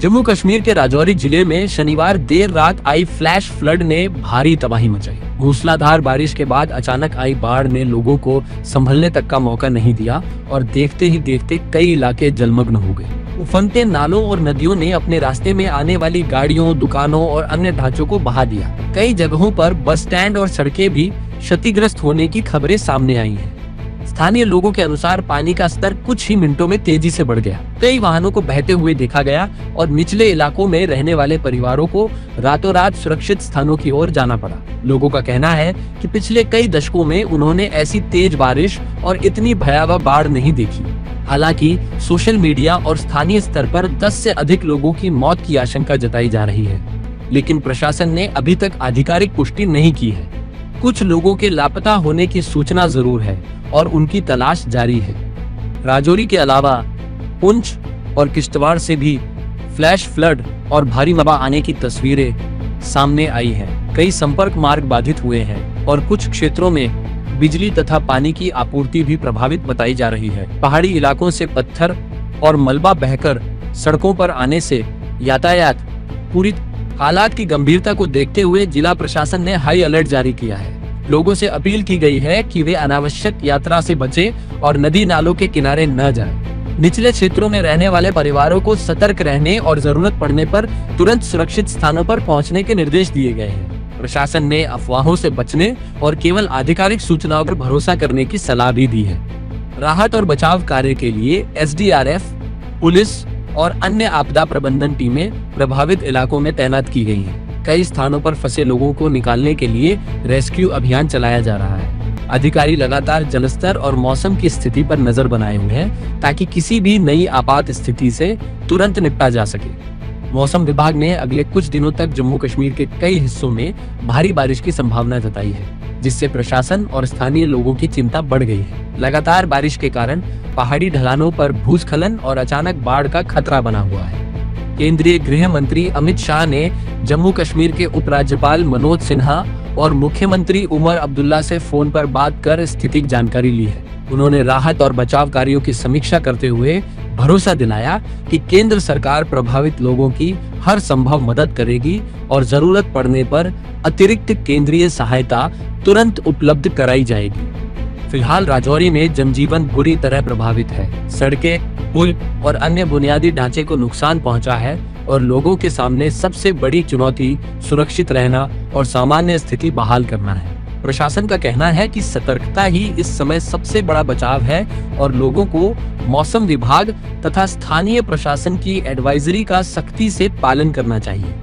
जम्मू कश्मीर के राजौरी जिले में शनिवार देर रात आई फ्लैश फ्लड ने भारी तबाही मचाई। मूसलाधार बारिश के बाद अचानक आई बाढ़ ने लोगों को संभलने तक का मौका नहीं दिया और देखते ही देखते कई इलाके जलमग्न हो गए। उफनते नालों और नदियों ने अपने रास्ते में आने वाली गाड़ियों, दुकानों और अन्य ढांचों को बहा दिया। कई जगहों पर बस स्टैंड और सड़कें भी क्षतिग्रस्त होने की खबरें सामने आई हैं। स्थानीय लोगों के अनुसार पानी का स्तर कुछ ही मिनटों में तेजी से बढ़ गया। कई वाहनों को बहते हुए देखा गया और निचले इलाकों में रहने वाले परिवारों को रातों रात सुरक्षित स्थानों की ओर जाना पड़ा। लोगों का कहना है कि पिछले कई दशकों में उन्होंने ऐसी तेज बारिश और इतनी भयावह बाढ़ नहीं देखी। हालांकि सोशल मीडिया और स्थानीय स्तर पर 10 से अधिक लोगों की मौत की आशंका जताई जा रही है, लेकिन प्रशासन ने अभी तक आधिकारिक पुष्टि नहीं की है। कुछ लोगों के लापता होने की सूचना जरूर है और उनकी तलाश जारी है। राजौरी के अलावा पुंछ और किश्तवाड़ से भी फ्लैश फ्लड और भारी हवा आने की तस्वीरें सामने आई हैं। कई संपर्क मार्ग बाधित हुए हैं और कुछ क्षेत्रों में बिजली तथा पानी की आपूर्ति भी प्रभावित बताई जा रही है। पहाड़ी इलाकों से पत्थर और मलबा बहकर सड़कों पर आने से यातायात पूरी। हालात की गंभीरता को देखते हुए जिला प्रशासन ने हाई अलर्ट जारी किया है। लोगों से अपील की गई है कि वे अनावश्यक यात्रा से बचें और नदी नालों के किनारे न जाएं। निचले क्षेत्रों में रहने वाले परिवारों को सतर्क रहने और जरूरत पड़ने पर तुरंत सुरक्षित स्थानों पर पहुंचने के निर्देश दिए गए हैं। प्रशासन ने अफवाहों से बचने और केवल आधिकारिक सूचनाओं पर भरोसा करने की सलाह भी दी है। राहत और बचाव कार्य के लिए SDRF, पुलिस और अन्य आपदा प्रबंधन टीमें प्रभावित इलाकों में तैनात की गई हैं। कई स्थानों पर फंसे लोगों को निकालने के लिए रेस्क्यू अभियान चलाया जा रहा है। अधिकारी लगातार जलस्तर और मौसम की स्थिति पर नजर बनाए हुए हैं ताकि किसी भी नई आपात स्थिति से तुरंत निपटा जा सके। मौसम विभाग ने अगले कुछ दिनों तक जम्मू कश्मीर के कई हिस्सों में भारी बारिश की संभावना जताई है, जिससे प्रशासन और स्थानीय लोगों की चिंता बढ़ गई है। लगातार बारिश के कारण पहाड़ी ढलानों पर भूस्खलन और अचानक बाढ़ का खतरा बना हुआ है। केंद्रीय गृह मंत्री अमित शाह ने जम्मू कश्मीर के उपराज्यपाल मनोज सिन्हा और मुख्यमंत्री उमर अब्दुल्ला से फोन पर बात कर स्थिति की जानकारी ली है। उन्होंने राहत और बचाव कार्यों की समीक्षा करते हुए भरोसा दिलाया कि केंद्र सरकार प्रभावित लोगों की हर संभव मदद करेगी और जरूरत पड़ने पर अतिरिक्त केंद्रीय सहायता तुरंत उपलब्ध कराई जाएगी। फिलहाल राजौरी में जनजीवन बुरी तरह प्रभावित है। सड़कें, पुल और अन्य बुनियादी ढांचे को नुकसान पहुंचा है और लोगों के सामने सबसे बड़ी चुनौती सुरक्षित रहना और सामान्य स्थिति बहाल करना है। प्रशासन का कहना है कि सतर्कता ही इस समय सबसे बड़ा बचाव है और लोगों को मौसम विभाग तथा स्थानीय प्रशासन की एडवाइजरी का सख्ती से पालन करना चाहिए।